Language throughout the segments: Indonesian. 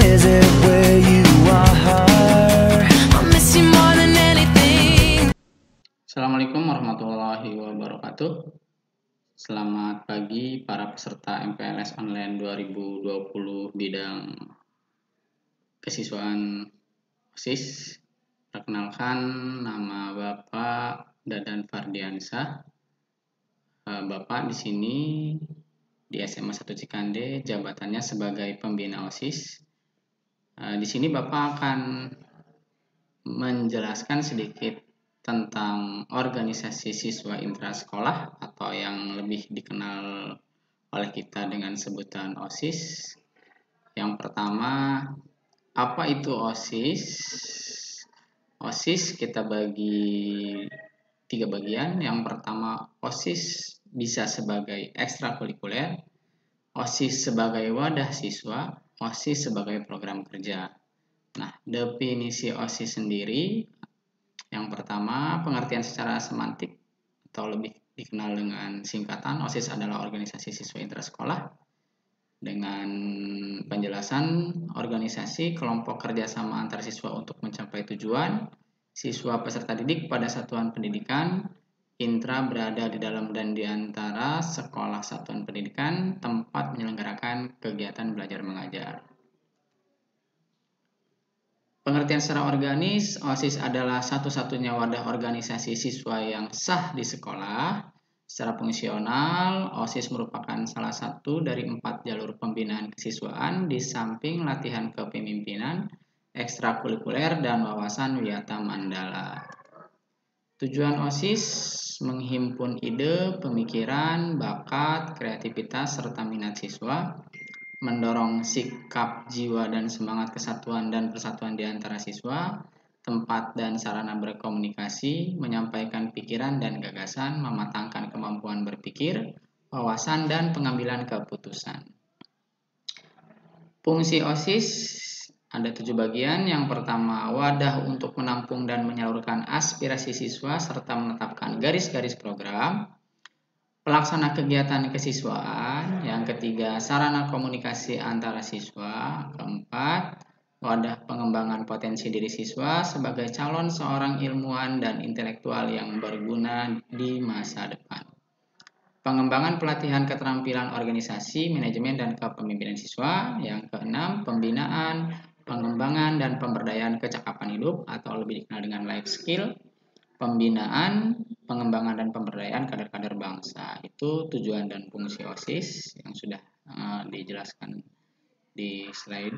is it where you are? I miss you more than anything. Assalamualaikum warahmatullahi wabarakatuh. Selamat pagi para peserta MPLS Online 2020 bidang kesiswaan OSIS. Perkenalkan, nama Bapak Dadan Fardiansyah. Bapak di sini di SMA 1 Cikande, jabatannya sebagai pembina OSIS. Di sini Bapak akan menjelaskan sedikit tentang organisasi siswa intrasekolah atau yang lebih dikenal oleh kita dengan sebutan OSIS. Yang pertama, apa itu OSIS? OSIS kita bagi 3 bagian. Yang pertama, OSIS bisa sebagai ekstrakurikuler, OSIS sebagai wadah siswa, OSIS sebagai program kerja. Nah, definisi OSIS sendiri, yang pertama, pengertian secara semantik atau lebih dikenal dengan singkatan, OSIS adalah organisasi siswa intrasekolah. Dengan penjelasan, organisasi kelompok kerjasama antar siswa untuk mencapai tujuan, siswa peserta didik pada satuan pendidikan, intra berada di dalam dan di antara sekolah satuan pendidikan, tempat menyelenggarakan kegiatan belajar mengajar. Pengertian secara organis, OSIS adalah satu-satunya wadah organisasi siswa yang sah di sekolah. Secara fungsional, OSIS merupakan salah satu dari 4 jalur pembinaan kesiswaan di samping latihan kepemimpinan, ekstrakurikuler, dan wawasan wiyata mandala. Tujuan OSIS menghimpun ide, pemikiran, bakat, kreativitas, serta minat siswa, mendorong sikap, jiwa, dan semangat kesatuan dan persatuan di antara siswa, tempat dan sarana berkomunikasi, menyampaikan pikiran dan gagasan, mematangkan kemampuan berpikir, wawasan, dan pengambilan keputusan. Fungsi OSIS ada 7 bagian. Yang pertama, wadah untuk menampung dan menyalurkan aspirasi siswa serta menetapkan garis-garis program. Pelaksana kegiatan kesiswaan. Yang ketiga, sarana komunikasi antara siswa. Keempat, wadah pengembangan potensi diri siswa sebagai calon seorang ilmuwan dan intelektual yang berguna di masa depan. Pengembangan pelatihan keterampilan organisasi, manajemen, dan kepemimpinan siswa. Yang keenam, pembinaan, pengembangan, dan pemberdayaan kecakapan hidup atau lebih dikenal dengan life skill. Pembinaan, pengembangan, dan pemberdayaan kader-kader bangsa. Itu tujuan dan fungsi OSIS yang sudah dijelaskan di slide.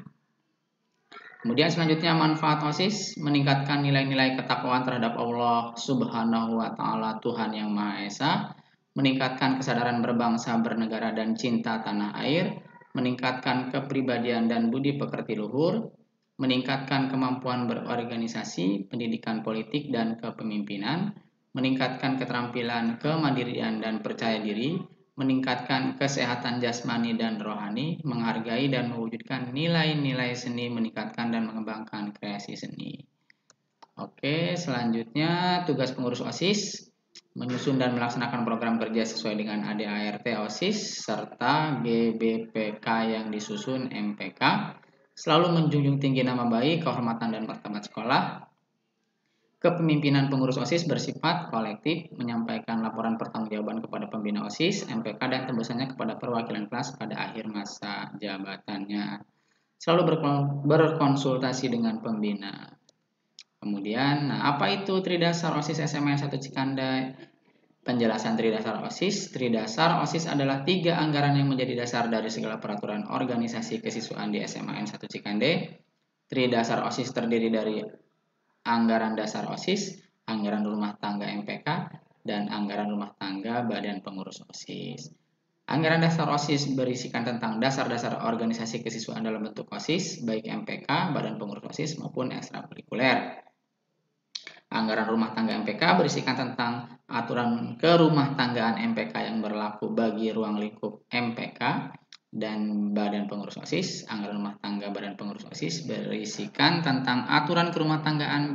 Kemudian selanjutnya, manfaat OSIS meningkatkan nilai-nilai ketakwaan terhadap Allah Subhanahu wa Ta'ala, Tuhan yang Maha Esa, meningkatkan kesadaran berbangsa, bernegara, dan cinta tanah air, meningkatkan kepribadian dan budi pekerti luhur, meningkatkan kemampuan berorganisasi, pendidikan politik, dan kepemimpinan, meningkatkan keterampilan kemandirian dan percaya diri, meningkatkan kesehatan jasmani dan rohani, menghargai dan mewujudkan nilai-nilai seni, meningkatkan dan mengembangkan kreasi seni. Oke, selanjutnya tugas pengurus OSIS, menyusun dan melaksanakan program kerja sesuai dengan ADART OSIS serta GBPK yang disusun MPK, selalu menjunjung tinggi nama baik, kehormatan, dan martabat sekolah. Kepemimpinan pengurus OSIS bersifat kolektif, menyampaikan laporan pertanggungjawaban kepada pembina OSIS, MPK, dan tembusannya kepada perwakilan kelas pada akhir masa jabatannya. Selalu berkonsultasi dengan pembina. Kemudian, apa itu Tridasar OSIS SMA 1 Cikande? Penjelasan Tridasar OSIS. Tridasar OSIS adalah 3 anggaran yang menjadi dasar dari segala peraturan organisasi kesiswaan di SMA 1 Cikande. Tridasar OSIS terdiri dari anggaran dasar OSIS, anggaran rumah tangga MPK, dan anggaran rumah tangga Badan Pengurus OSIS. Anggaran dasar OSIS berisikan tentang dasar-dasar organisasi kesiswaan dalam bentuk OSIS, baik MPK, Badan Pengurus OSIS, maupun ekstrakurikuler. Anggaran rumah tangga MPK berisikan tentang aturan kerumah tanggaan MPK yang berlaku bagi ruang lingkup MPK dan Badan Pengurus OSIS. Anggaran rumah tangga Badan Pengurus OSIS berisikan tentang aturan kerumah tanggaan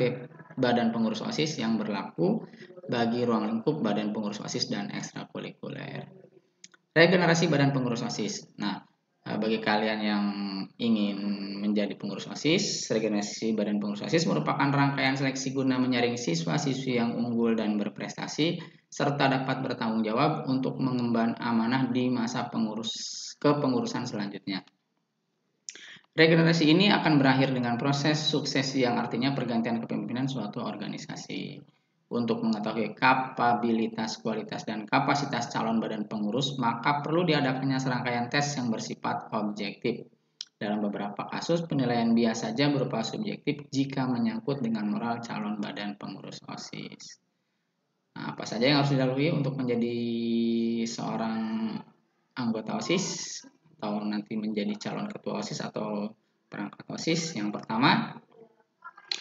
Badan Pengurus OSIS yang berlaku bagi ruang lingkup Badan Pengurus OSIS dan ekstrakurikuler. Regenerasi Badan Pengurus OSIS. Nah, bagi kalian yang ingin menjadi pengurus OSIS. Regenerasi Badan Pengurus OSIS merupakan rangkaian seleksi guna menyaring siswa-siswi yang unggul dan berprestasi, serta dapat bertanggung jawab untuk mengemban amanah di masa kepengurusan selanjutnya. Regenerasi ini akan berakhir dengan proses suksesi yang artinya pergantian kepemimpinan suatu organisasi. Untuk mengetahui kapabilitas, kualitas, dan kapasitas calon badan pengurus, maka perlu diadakannya serangkaian tes yang bersifat objektif. Dalam beberapa kasus, penilaian bias saja berupa subjektif jika menyangkut dengan moral calon badan pengurus OSIS. Nah, apa saja yang harus dilalui untuk menjadi seorang anggota OSIS atau nanti menjadi calon ketua OSIS atau perangkat OSIS? Yang pertama,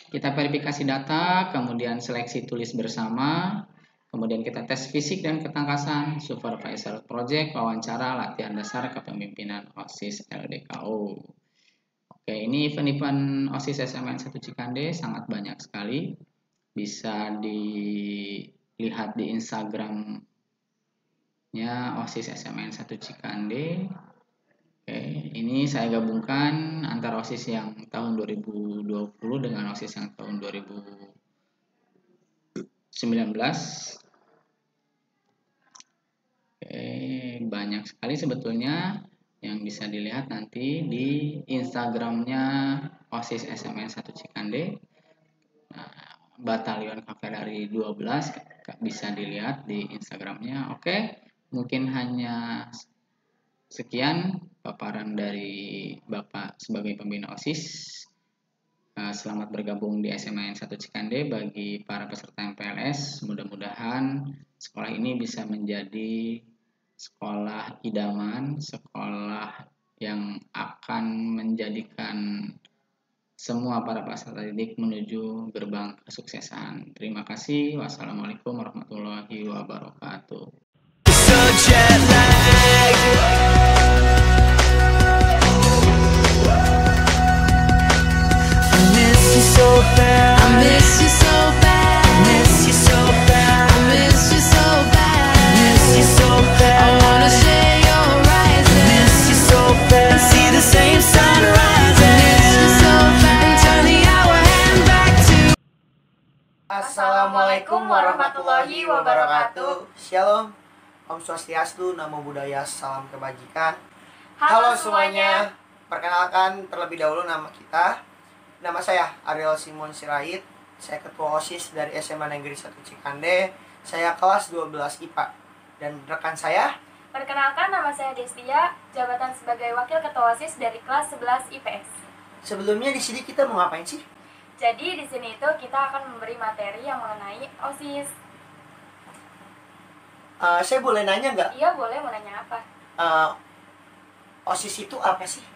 kita verifikasi data, kemudian seleksi tulis bersama, kemudian kita tes fisik dan ketangkasan, supervisor project, wawancara, latihan dasar kepemimpinan OSIS LDKU. Oke, ini event-event OSIS SMN 1 Cikande sangat banyak sekali. Bisa dilihat di Instagramnya OSIS SMN 1 Cikande. Oke, ini saya gabungkan antara OSIS yang tahun 2020 dengan OSIS yang tahun 2019. Oke, banyak sekali sebetulnya yang bisa dilihat nanti di Instagramnya OSIS SMN 1 Cikande. Nah, Batalion Kavaleri 12 bisa dilihat di Instagramnya. Oke, mungkin hanya sekian paparan dari Bapak sebagai pembina OSIS. Selamat bergabung di SMN 1 Cikande bagi para peserta MPLS. Mudah-mudahan sekolah ini bisa menjadi sekolah idaman, sekolah yang akan menjadikan semua para peserta didik menuju gerbang kesuksesan. Terima kasih. Wassalamualaikum warahmatullahi wabarakatuh. Assalamualaikum warahmatullahi wabarakatuh. Shalom, Om Swastiastu, Namo Buddhaya, salam kebajikan. Halo semuanya, perkenalkan terlebih dahulu nama kita. Nama saya Ariel Simon Sirait. Saya ketua OSIS dari SMA Negeri 1 Cikande. Saya kelas 12 IPA. Dan rekan saya, perkenalkan nama saya Destia, jabatan sebagai wakil ketua OSIS dari kelas 11 IPS. Sebelumnya di sini kita mau ngapain sih? Jadi di sini itu kita akan memberi materi yang mengenai OSIS. Saya boleh nanya nggak? Iya boleh, mau nanya apa? OSIS itu apa sih?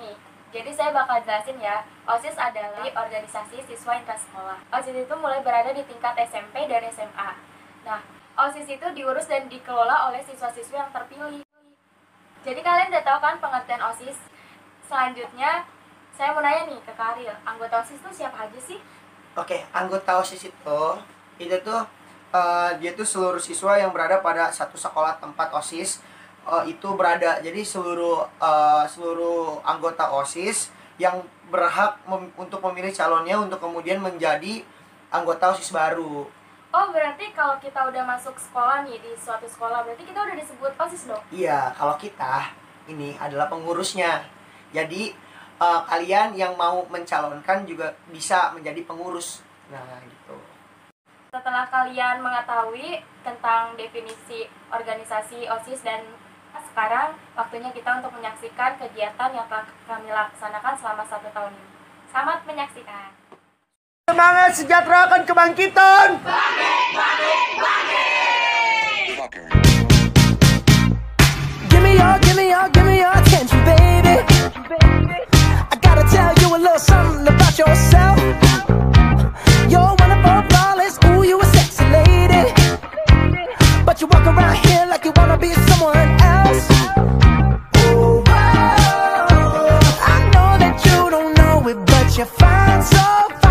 Nih, jadi saya bakal jelasin ya. OSIS adalah organisasi siswa intrasekolah. OSIS itu mulai berada di tingkat SMP dan SMA. Nah, OSIS itu diurus dan dikelola oleh siswa-siswi yang terpilih. Jadi kalian udah tahu kan pengertian OSIS? Selanjutnya, saya mau nanya nih ke Karil, anggota OSIS itu siapa aja sih? Oke, anggota OSIS itu dia tuh seluruh siswa yang berada pada satu sekolah tempat OSIS itu berada. Jadi seluruh anggota OSIS yang berhak untuk memilih calonnya untuk kemudian menjadi anggota OSIS baru. Oh, berarti kalau kita udah masuk sekolah nih, di suatu sekolah, berarti kita udah disebut OSIS dong? Iya, kalau kita ini adalah pengurusnya. Jadi kalian yang mau mencalonkan juga bisa menjadi pengurus. Nah, gitu. Setelah kalian mengetahui tentang definisi organisasi OSIS, dan sekarang waktunya kita untuk menyaksikan kegiatan yang telah kami laksanakan selama 1 tahun ini. Selamat menyaksikan. Semangat, sejahtera akan kebangkitan. Give me your attention, baby. I gotta tell you a little something about yourself. You're wonderful, flawless, ooh, you a sexy lady. But you walk around here like you wanna be someone else. Oh, whoa. I know that you don't know it, but you're fine, so fine.